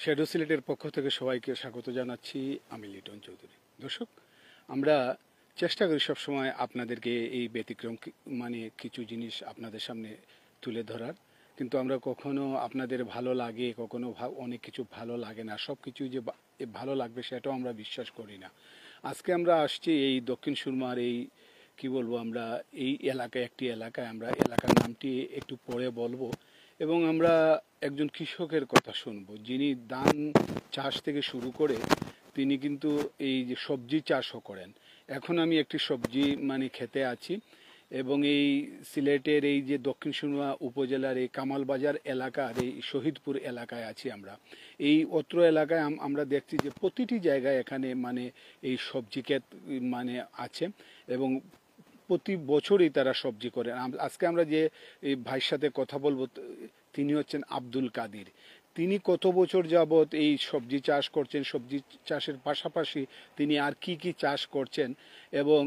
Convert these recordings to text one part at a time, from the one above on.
Shadow সিলেটের পক্ষ থেকে সবাইকে স্বাগত জানাচ্ছি। আমি লিটন চৌধুরী। দর্শক, আমরা চেষ্টা করি সবসময় আপনাদেরকে এই ব্যতিক্রম কিছু জিনিস আপনাদের সামনে তুলে ধরার, কিন্তু আমরা কখনো আপনাদের ভালো লাগে, কখনো অনেক কিছু ভালো লাগে না, সব কিছু যে ভালো লাগবে সেটাও আমরা বিশ্বাস করি না। আজকে আমরা আসছি এই দক্ষিণ সুরমার এই কি বলবো, আমরা এই এলাকায় একটি এলাকায়, আমরা এলাকার নামটি একটু পরে বলবো, এবং আমরা একজন কৃষকের কথা শুনবো যিনি ধান চাষ থেকে শুরু করে তিনি কিন্তু এই যে সবজি চাষও করেন। এখন আমি একটি সবজি খেতে আছি, এবং এই সিলেটের এই যে দক্ষিণ সুরমা উপজেলার এই কামালবাজার এলাকার এই শহীদপুর এলাকায় আছি আমরা। এই অত্র এলাকায় আমরা দেখছি যে প্রতিটি জায়গায় এখানে এই সবজি ক্ষেত আছে, এবং প্রতি বছরই তারা সবজি করেন। আজকে আমরা যে এই ভাইয়ের সাথে কথা বলবো তিনি হচ্ছেন আব্দুল কাদির। তিনি কত বছর যাবৎ এই সবজি চাষ করছেন, সবজি চাষের পাশাপাশি তিনি আর কি কি চাষ করছেন, এবং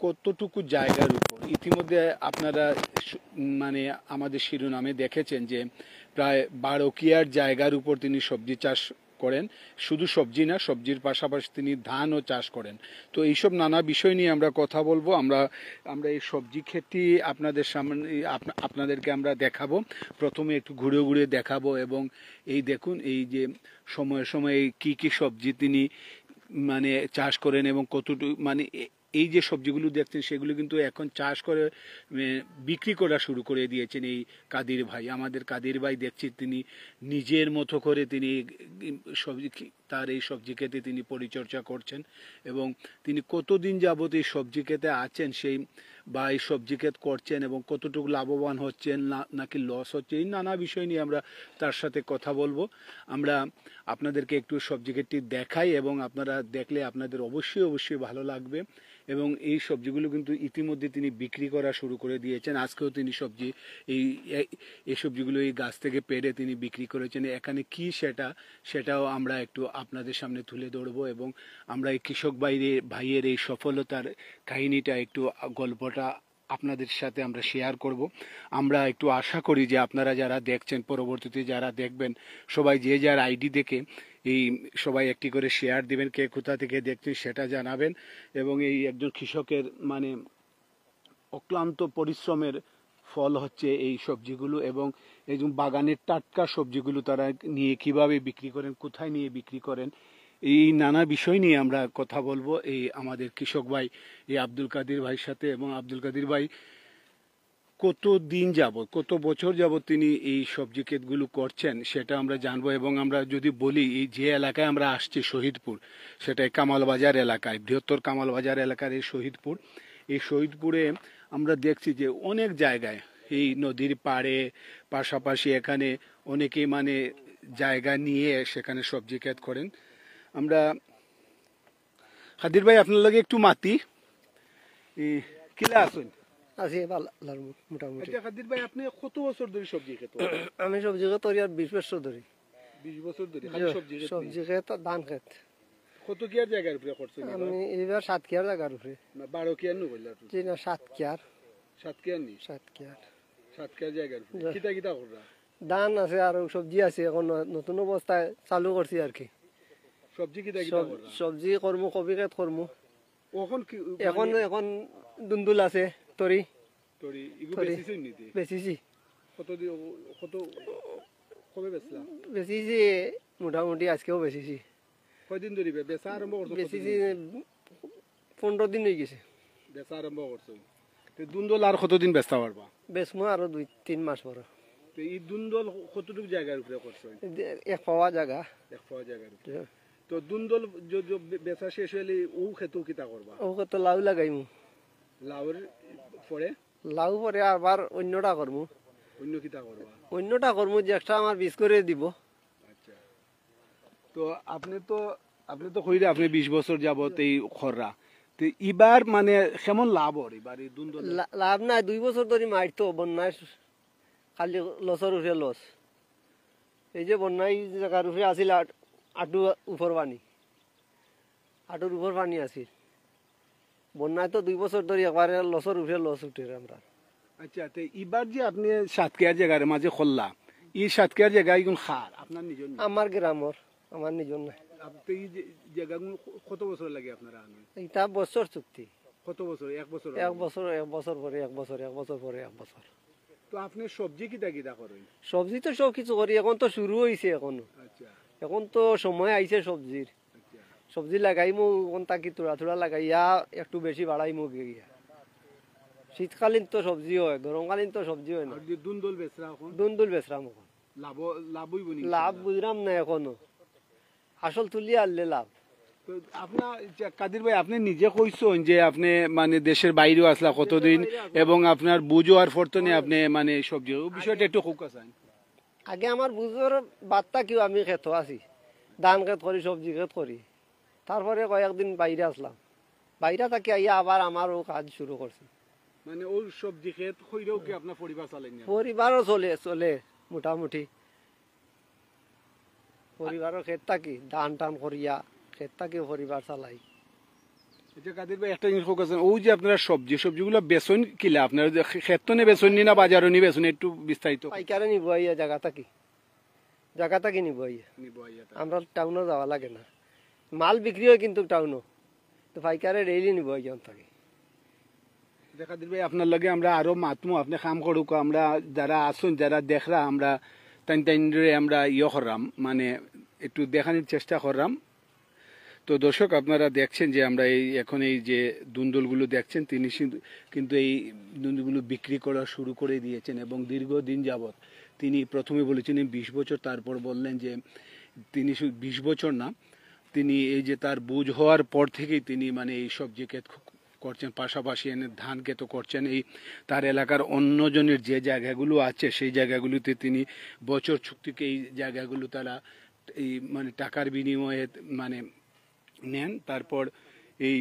কতটুকু জায়গার উপর। ইতিমধ্যে আপনারা আমাদের শিরোনামে দেখেছেন যে প্রায় 12 কিয়ার জায়গার উপর তিনি সবজি চাষ করেন। শুধু সবজি না, সবজির পাশাপাশি তিনি ধানও চাষ করেন। তো এইসব নানা বিষয় নিয়ে আমরা কথা বলবো। আমরা এই সবজি ক্ষেতটি আপনাদের সামনে আপনাদেরকে আমরা দেখাবো। প্রথমে একটু ঘুরে ঘুরে দেখাবো, এবং এই দেখুন এই যে সময়ে সময়ে কি কি সবজি তিনি চাষ করেন, এবং কতটুকু এই যে সবজিগুলো দেখছেন সেগুলো কিন্তু এখন চাষ করে বিক্রি করা শুরু করে দিয়েছেন এই কাদির ভাই। আমাদের কাদির ভাই দেখছি তিনি নিজের মতো করে তিনি তার এই সবজি ক্ষেতে তিনি পরিচর্যা করছেন, এবং তিনি কতদিন যাবত এই সবজি ক্ষেতে আছেন সেই বা এই সবজি ক্ষেত করছেন, এবং কতটুকু লাভবান হচ্ছেন নাকি লস হচ্ছে, এই নানা বিষয় নিয়ে আমরা তার সাথে কথা বলবো। আমরা আপনাদেরকে একটু সবজি ক্ষেতটি দেখাই, এবং আপনারা দেখলে আপনাদের অবশ্যই ভালো লাগবে। এবং এই সবজিগুলো কিন্তু ইতিমধ্যে তিনি বিক্রি করা শুরু করে দিয়েছেন। আজকেও তিনি এই সবজিগুলো এই গাছ থেকে পেড়ে তিনি বিক্রি করেছেন। এখানে কি সেটাও আমরা একটু আপনাদের সামনে তুলে ধরবো, এবং আমরা এই কৃষক ভাইয়ের এই সফলতার কাহিনীটা একটু গল্পটা আপনাদের সাথে আমরা শেয়ার করব। আমরা একটু আশা করি যে আপনারা যারা দেখছেন, পরবর্তীতে যারা দেখবেন, সবাই যে যার আইডি দেখে এই সবাই একটি করে শেয়ার দিবেন, কে কোথা থেকে দেখছেন সেটা জানাবেন। এবং এই একজন কৃষকের অক্লান্ত পরিশ্রমের ফল হচ্ছে এই সবজিগুলো, এবং এই যে বাগানের টাটকা সবজিগুলো তারা নিয়ে কিভাবে বিক্রি করেন, কোথায় নিয়ে বিক্রি করেন, এই নানা বিষয় নিয়ে আমরা কথা বলবো এই আমাদের কৃষক ভাই এই আব্দুল কাদির ভাইয়ের সাথে। এবং আব্দুল কাদির ভাই কত দিন যাবত, কত বছর যাবত তিনি এই সবজি ক্ষেতগুলো করছেন সেটা আমরা জানবো। এবং আমরা যদি বলি এই যে এলাকায় আমরা আসছি শহীদপুর, সেটাই কামালবাজার এলাকায়, বৃহত্তর কামালবাজার এলাকার এই শহীদপুরে আমরা দেখছি যে অনেক জায়গায় এই নদীর পাড়ে পাশাপাশি এখানে অনেকেই জায়গা নিয়ে সেখানে সবজি ক্ষেত করেন। আমরা কাদির ভাই আপনার লাগে একটু মাতি কিলা আসুন আছে মোটামুটি। কাদির ভাই, আপনি কত বছর ধরে সবজি ক্ষেত? আমি সবজি ক্ষেত আর 20 বছর ধরে। 20 বছর ধরে সবজি ক্ষেত, ধান ক্ষেত। কত কিয়ার জায়গার উপরে করছেন? আমি এবার 7 কিয়ার জায়গার উপরে। 12 কিয়ার নো বললা? জি না, 7 কিয়ার। 7 কিয়ার নি? 7 কিয়ার। 7 কিয়ার জায়গার উপরে কিটা কররা? ধান আছে আর সবজি আছে। এখন নতুন অবস্থায় চালু করছি আর কি। সবজি কিটা কররা? সবজি করমু, কবি ক্ষেত করমু। এখন কি এখন দুন্দুল আছে, তরি এগুলো বেশিছেন নিতে? বেশিছি। কত কবে বেচলা? বেশিছি মোটামুটি, আজকেও বেশিছি। কয়দিন ধরে বেচা আরম্ভ করছো? বেশিছি 15 দিন হয়ে গেছে বেচা আরম্ভ করছো। তো দুন্দল আর কতদিন বেচতে পারবা? বেচমু আরো 2-3 মাস পর। তো এই দুন্দল কতটুকু জায়গার উপরে করছো? 1 পাওয়া জায়গা। 1 পাওয়া জায়গার উপরে। তো দুন্দল বেচা শেষ হলে ও খেতেও কিতা করবা? ও কত লাউ লাগাইমু। লাউর পরে? লাউ পরে আবার অন্যটা করমু। অন্য কিতা করবা? অন্যটা করমু যে একটা আমার বীজ করে দিব। আচ্ছা। তো আপনি তো কইরা আপনি 20 বছর যাবত এই খররা, তো এবার কেমন লাভ হর এবার এই দুন্দল? লাভ নাই, 2 বছর ধরে মারতো বন্যায়, খালি লসের উপরে লস। এই যে বন্যায় জায়গার উপরে আছিল আটুর উপর পানি আছিল। বন্যায় তো 2 বছর ধরে একবারে লসের উপরে লস উঠে আমরা। আচ্ছা, তো এবার যে আপনি 7 কিয়ার জায়গার মাঝে খোল্লা, এই 7 কিয়ার জায়গায় কোন খার আপনার নিজের না? আমার গ্রামর, আমার নিজর নাই। আপনি এই জায়গাগুলো কত বছর লাগে আপনারা আনেন? এটা বছর চুক্তি, কত বছর? এক বছর? এক বছর, এক বছর পরে এক বছর, এক বছর পরে এক বছর। তো আপনি সবজি কিটা কিটা করেন? সবজি তো সব কিছু করি, এখন তো শুরু হয়েছে, এখনো আচ্ছা এখন তো সময় আইছে সবজির। আচ্ছা। সবজি লাগাইমু, কোন তাকি তোড়া তোড়া লাগাইয়া একটু বেশি বাড়াইমু গিয়া। শীতকালীন তো সবজি হয়, গরমকালীন তো সবজি হয় না। আর যে দুন্দল বেচরা এখন দুন্দুল বেচরাম এখন, লাভ লাভই বনি। লাভ বুঝলাম না এখনো, আসল তুলিয়া আনলে লাভ। তো আপনার কাদির ভাই, আপনি নিজে কইছেন যে আপনি মানে দেশের বাইরেও আসলা কতদিন, এবং আপনার বুঝো আর ফরতনে আপনি মানে সবজি ও বিষয়টা একটু খুব কাছেন। আগে আমার বুঝর বার্তা কেউ, আমি খেত আছি, ধান খেত করি, সবজি খেত করি। তারপরে কয়েকদিন বাইরে আসলাম, বাইরে থাকি আইয়া আবার আমারও কাজ শুরু করছি। মানে ওই সবজি ক্ষেত হইলেও কি আপনার পরিবার চালাইন? পরিবারও চলে চলে মোটামুটি, পরিবারও খেত থাকি ধান টান করিয়া খেত থাকি পরিবার চালাই। আচ্ছা কাদির ভাই, একটা জিনিস খুব কাছেন, ওই যে আপনারা সবজিগুলো বেচন কিলা, আপনারা যে ক্ষেত তো নে বেচন নি না বাজারও নি বেচন, একটু বিস্তারিত পাইকারে নিব আইয়া, জায়গা থাকি নিব আইয়া। নিব আইয়া। আমরা টাউনও যাওয়া লাগে না, মাল বিক্রি হয় কিন্তু টাউনও, তো পাইকারে ডেইলি নিব আইয়া থাকি। কাদির ভাই, আপনার লগে আমরা আরো মাতমো, আপনি কাম করুক, আমরা যারা আসুন, যারা দেখরা, আমরা টাইন আমরা করলাম, মানে একটু দেখানোর চেষ্টা করলাম। তো দর্শক, আপনারা দেখছেন যে আমরা এখন এই যে দুন্দুলগুলো দেখছেন, তিনি কিন্তু এই দুন্দুলগুলো বিক্রি করা শুরু করে দিয়েছেন, এবং দীর্ঘদিন যাবৎ তিনি প্রথমে বলেছিলেন 20 বছর, তারপর বললেন যে তিনি 20 বছর না, তিনি এই যে তার বুঝ হওয়ার পর থেকেই তিনি মানে এই সবজি ক্ষেত করছেন, পাশাপাশি এনে ধান ক্ষেত করছেন। এই তার এলাকার অন্যজনের যে জায়গাগুলো আছে সেই জায়গাগুলোতে তিনি বছর চুক্তিকে এই জায়গাগুলো তারা এই মানে টাকার বিনিময়ে মানে নেন। তারপর এই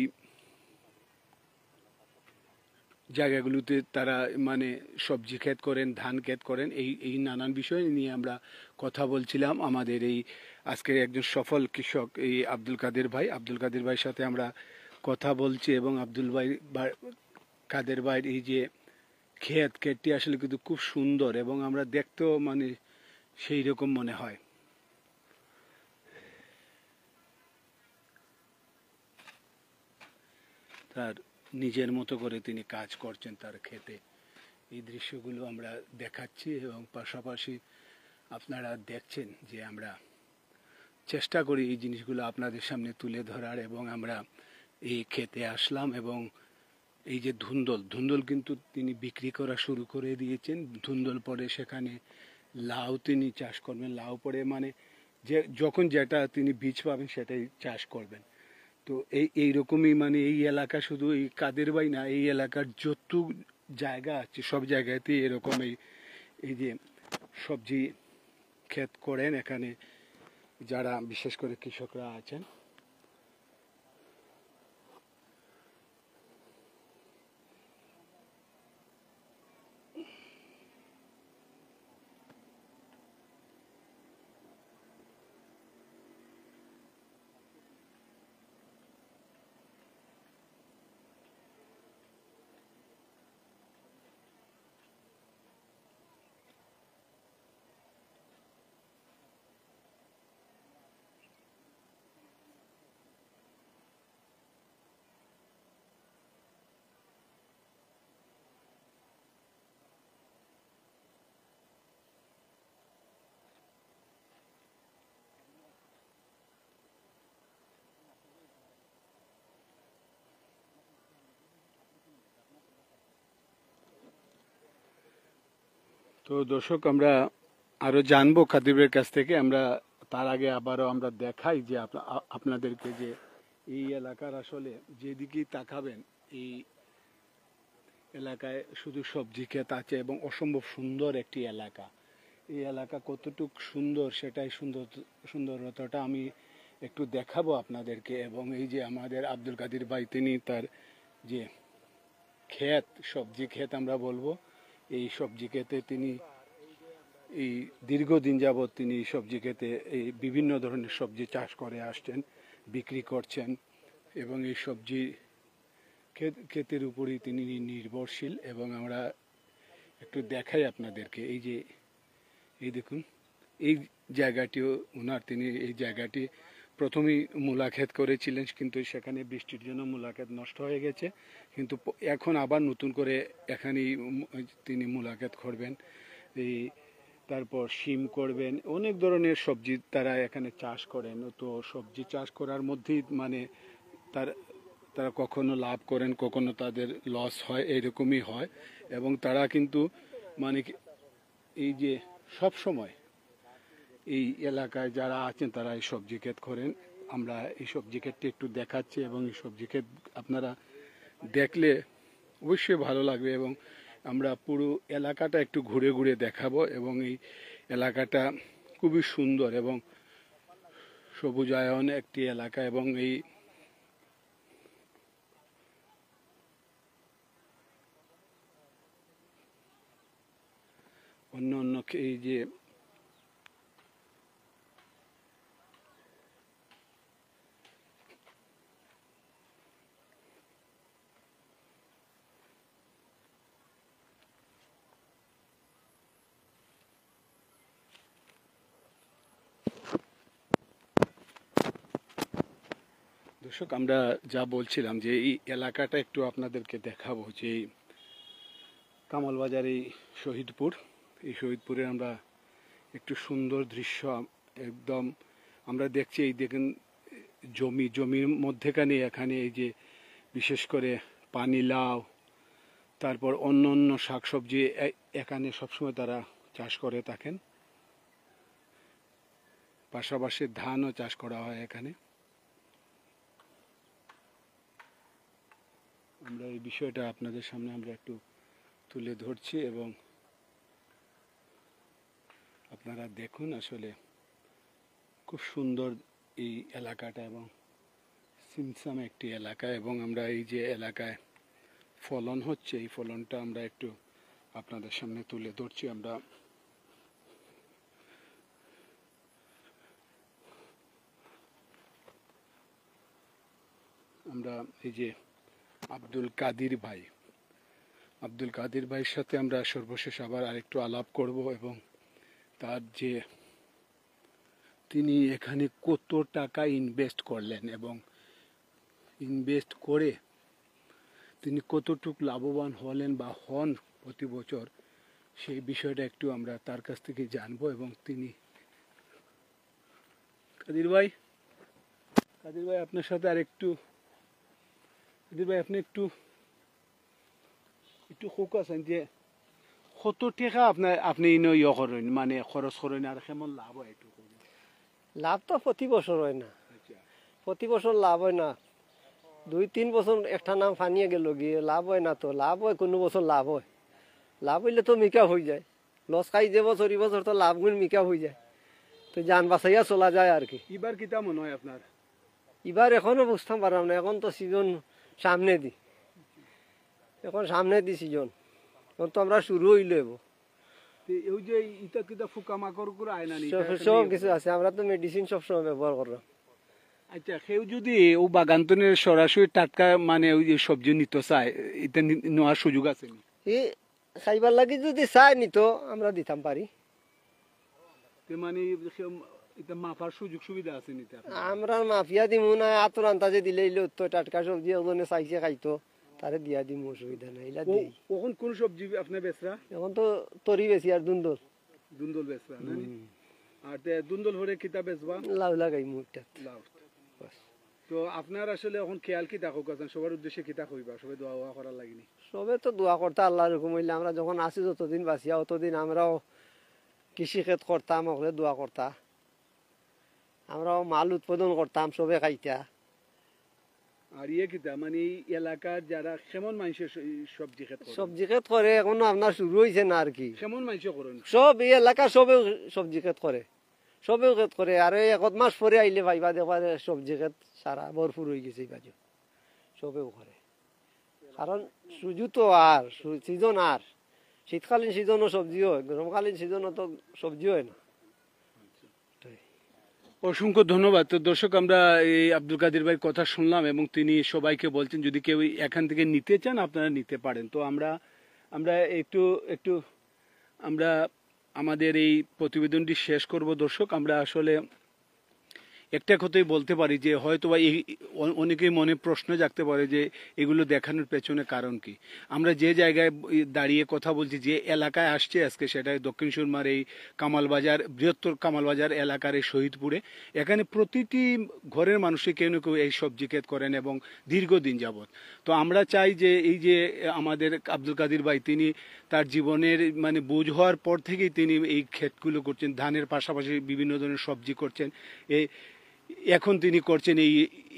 জায়গাগুলোতে তারা মানে সবজি ক্ষেত করেন, ধান ক্ষেত করেন, এই নানান বিষয় নিয়ে আমরা কথা বলছিলাম। আমাদের এই আজকের একজন সফল কৃষক এই আব্দুল কাদের ভাইয়ের সাথে আমরা কথা বলছি, এবং কাদের ভাইয়ের এই যে ক্ষেতটি আসলে কিন্তু খুব সুন্দর, এবং আমরা দেখতেও মানে সেই রকম মনে হয়। তার নিজের মতো করে তিনি কাজ করছেন তার ক্ষেতে, এই দৃশ্যগুলো আমরা দেখাচ্ছি, এবং পাশাপাশি আপনারা দেখছেন যে আমরা চেষ্টা করি এই জিনিসগুলো আপনাদের সামনে তুলে ধরার, এবং আমরা এই ক্ষেতে আসলাম, এবং এই যে ধুন্দল কিন্তু তিনি বিক্রি করা শুরু করে দিয়েছেন। ধুন্দল পরে সেখানে লাউ তিনি চাষ করবেন, লাউ পরে মানে যে যখন যেটা তিনি বীজ পাবেন সেটাই চাষ করবেন। তো এইরকমই মানে এই এলাকা শুধু এই কাদের ভাই না, এই এলাকার যত জায়গা আছে সব জায়গাতেই এরকম এই যে সবজি ক্ষেত করেন এখানে যারা বিশেষ করে কৃষকরা আছেন। তো দর্শক, আমরা আরো জানবো খাদিবের কাছ থেকে। আমরা তার আগে আবারও আমরা দেখাই যে আপনাদেরকে যে এই এলাকার আসলে যেদিকেই তাকাবেন এই এলাকায় শুধু সবজি ক্ষেত আছে, এবং অসম্ভব সুন্দর একটি এলাকা। এই এলাকা কতটুক সুন্দর সেটাই সুন্দরতাটা আমি একটু দেখাবো আপনাদেরকে। এবং এই যে আমাদের আব্দুল কাদের ভাই, তিনি তার যে ক্ষেত, সবজি ক্ষেত আমরা বলবো, এই সবজি ক্ষেতে তিনি এই দীর্ঘদিন যাবৎ তিনি সবজি ক্ষেতে এই বিভিন্ন ধরনের সবজি চাষ করে আসছেন, বিক্রি করছেন, এবং এই সবজি ক্ষেতের উপরই তিনি নির্ভরশীল। এবং আমরা একটু দেখাই আপনাদেরকে, এই যে এই দেখুন, জায়গাটিও ওনার, তিনি এই জায়গাটি প্রথমেই মূলা ক্ষেত করেছিলেন, কিন্তু সেখানে বৃষ্টির জন্য মূলা ক্ষেত নষ্ট হয়ে গেছে, কিন্তু এখন আবার নতুন করে এখানেই তিনি মূলা ক্ষেত করবেন। এই তারপর শিম করবেন, অনেক ধরনের সবজি তারা এখানে চাষ করেন। তো সবজি চাষ করার মধ্যেই মানে তারা কখনো লাভ করেন, কখনো তাদের লস হয়, এরকমই হয়। এবং তারা কিন্তু মানে এই যে সব সময় এই এলাকায় যারা আছেন তারা এই সবজি ক্ষেত করেন। আমরা এই সবজি ক্ষেতটি একটু দেখাচ্ছি এবং এই সবজি ক্ষেত আপনারা দেখলে অবশ্যই ভালো লাগবে, এবং আমরা পুরো এলাকাটা একটু ঘুরে ঘুরে দেখাবো। এবং এই এলাকাটা খুবই সুন্দর এবং সবুজায়ন একটি এলাকা। এবং এই অন্য অন্য এই যে দর্শক, আমরা যা বলছিলাম যে এই এলাকাটা একটু আপনাদেরকে দেখাবো, যে কামালবাজার এই শহীদপুর, এই শহীদপুরে আমরা একটু সুন্দর দৃশ্য একদম আমরা দেখছি। এই দেখেন জমির মধ্যেখানে এখানে এই যে বিশেষ করে পানি লাউ, তারপর অন্য অন্য শাকসবজি এখানে সবসময় তারা চাষ করে থাকেন। পাশাপাশি ধানও চাষ করা হয় এখানে। আমরা এই বিষয়টা আপনাদের সামনে আমরা একটু তুলে ধরছি এবং আপনারা দেখুন। আসলে খুব সুন্দর এই এলাকাটা এবং সিমসাম একটি এলাকা। এবং আমরা এই যে এলাকায় ফলন হচ্ছে, এই ফলনটা আমরা একটু আপনাদের সামনে তুলে ধরছি। আমরা এই যে আব্দুল কাদির ভাইয়ের সাথে আমরা সর্বশেষ আবার আরেকটু আলাপ করব, এবং তার যে তিনি এখানে কত টাকা ইনভেস্ট করলেন এবং ইনভেস্ট করে তিনি কতটুকু লাভবান হলেন বা হন প্রতি বছর, সেই বিষয়টা একটু আমরা তার কাছ থেকে জানবো। এবং তিনি কাদির ভাই আপনার সাথে আরেকটু, কাদির ভাই আপনি একটু হোক আছেন যে কত টাকা আপনি ইয়ে করেন, মানে খরচ করেন, আর কেমন লাভ হয় একটু? লাভ তো প্রতি বছর হয় না, প্রতি বছর লাভ হয় না। 2-3 বছর একটা নাম ফানিয়ে গেল গিয়ে লাভ হয় না। তো লাভ হয় কোনো বছর লাভ হয়, লাভ হইলে তো মিকা হয়ে যায়। লস খাই যে বছর এই বছর তো লাভ গুণ মিকা হয়ে যায়, তো যান বাঁচাইয়া চলা যায় আর কি। এবার কিতা মনে হয় আপনার? এবার এখনো বুঝতাম পারলাম না, এখন তো সিজন সামনে এখন সামনে সিজন, এখন তো আমরা শুরু হইলে এই যে ইটা কিতা পোকামাকড় করে আয় না? সব কিছু আছে, আমরা তো মেডিসিন সবসময় ব্যবহার করলাম। আচ্ছা, কেউ যদি ও বাগান্তনের সরাসরি টাটকা মানে ওই যে সবজি নিতে চায়, এটা নেওয়ার সুযোগ আছে? এই খাইবার লাগি যদি চাই নিত আমরা দিতাম পারি। মানে এটা মাপার সুযোগ সুবিধা আছে নিতে? আমরা মাফিয়া দিমু না, আতর আন্তাজে দিলে তো টাটকা সবজি ওজনে চাইছে খাইতো তারে দিয়া দিমু, অসুবিধা নাই। কখন কোন সবজি আপনার বেচরা? এখন তো তরি বেশি আর দুন্দল বেচরা না? আর দুন্দল হরে কিতা বেচবা? লাউ লাগাই মুখটা লাউ। তো আপনার আসলে এখন খেয়াল কি দেখো আছেন, সবার উদ্দেশ্যে কিতা কইবা? সবাই দোয়া করার লাগেনি? সবে তো দোয়া করতে আল্লাহর হুকুম হইলে, আমরা যখন আসি যতদিন বাঁচিয়া অতদিন আমরাও কৃষি ক্ষেত করতাম, ওখানে দোয়া করতা, আমরাও মাল উৎপাদন করতাম, সবে খাইতা। আর কিতা মানে এই এলাকার যারা কেমন মানুষের সবজি ক্ষেত করে এখনো আপনার শুরু হয়েছে না আর কি। কেমন মানুষ করেন? সব এই এলাকার সবেও সবজি ক্ষেত করে, সবেও ক্ষেত করে। আর এই 1 মাস পরে আইলে ভাইবা দেখবার সবজি ক্ষেত সারা ভরপুর হয়ে গেছে, বাজু সবেও করে। কারণ সুজু তো আর সিজন, আর শীতকালীন সিজনও সবজি হয়, গরমকালীন সিজনও তো সবজি হয় না। অসংখ্য ধন্যবাদ। তো দর্শক, আমরা এই আব্দুল কাদির ভাইয়ের কথা শুনলাম এবং তিনি সবাইকে বলছেন যদি কেউ এখান থেকে নিতে চান আপনারা নিতে পারেন। তো আমরা একটু আমরা আমাদের এই প্রতিবেদনটি শেষ করব দর্শক। আমরা আসলে একটা কথাই বলতে পারি যে হয়তো বা অনেকেই মনে প্রশ্ন জাগতে পারে যে এগুলো দেখানোর পেছনে কারণ কি। আমরা যে জায়গায় দাঁড়িয়ে কথা বলছি, যে এলাকায় আসছে আজকে, সেটা দক্ষিণ সুরমার এই কামালবাজার, বৃহত্তর কামালবাজার এলাকার এই শহীদপুরে। এখানে প্রতিটি ঘরের মানুষই কেউ না কেউ এই সবজি ক্ষেত করেন এবং দীর্ঘদিন যাবৎ। তো আমরা চাই যে এই যে আমাদের আব্দুল কাদির ভাই, তিনি তার জীবনের মানে বুঝ হওয়ার পর থেকেই তিনি এই ক্ষেতগুলো করছেন, ধানের পাশাপাশি বিভিন্ন ধরনের সবজি করছেন। এই এখন তিনি করছেন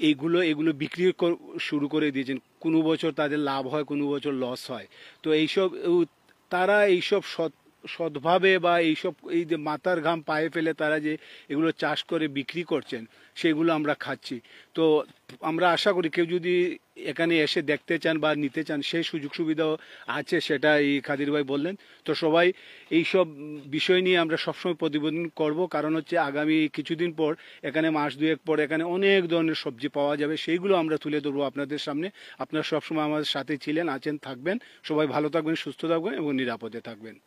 এগুলো বিক্রি শুরু করে দিয়েছেন। কোনো বছর তাদের লাভ হয়, কোনো বছর লস হয়। তো এইসব তারা এইসব সৎভাবে বা এইসব এই যে মাথার ঘাম পায়ে ফেলে তারা যে এগুলো চাষ করে বিক্রি করছেন, সেগুলো আমরা খাচ্ছি। তো আমরা আশা করি কেউ যদি এখানে এসে দেখতে চান বা নিতে চান, সেই সুযোগ সুবিধাও আছে, সেটা এই খাদির ভাই বললেন। তো সবাই এইসব বিষয় নিয়ে আমরা সবসময় প্রতিবেদন করব, কারণ হচ্ছে আগামী কিছুদিন পর, এখানে মাস দুয়েক পর এখানে অনেক ধরনের সবজি পাওয়া যাবে, সেইগুলো আমরা তুলে ধরবো আপনাদের সামনে। আপনারা সবসময় আমাদের সাথে ছিলেন, আছেন, থাকবেন। সবাই ভালো থাকবেন, সুস্থ থাকবেন এবং নিরাপদে থাকবেন।